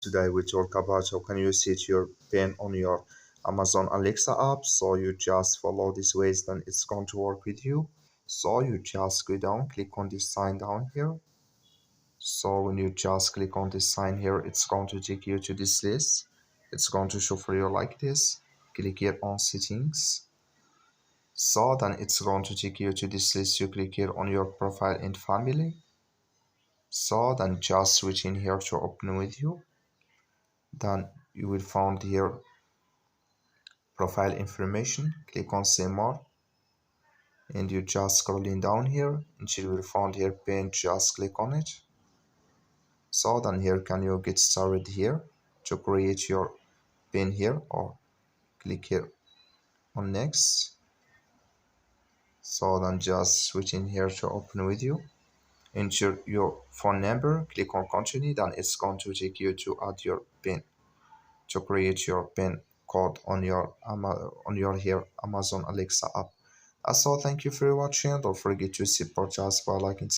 today I will talk about how can you set your pin on your Amazon Alexa app. So you just follow these ways, then it's going to work with you. So you just go down, click on this sign down here. So when you just click on this sign here, it's going to take you to this list. It's going to show for you like this. Click here on settings. So then it's going to take you to this list. You click here on your profile and family. So then just switch in here to open with you. Then you will find here profile information. Click on see more, and you just scrolling down here until you will find here pin. Just click on it. So then here can you get started here to create your pin here, or click here on next. So then just switch in here to open with you. Enter your phone number, click on continue, then it's going to take you to add your pin to create your pin code on your here Amazon Alexa app. So thank you for watching. Don't forget to support us by liking.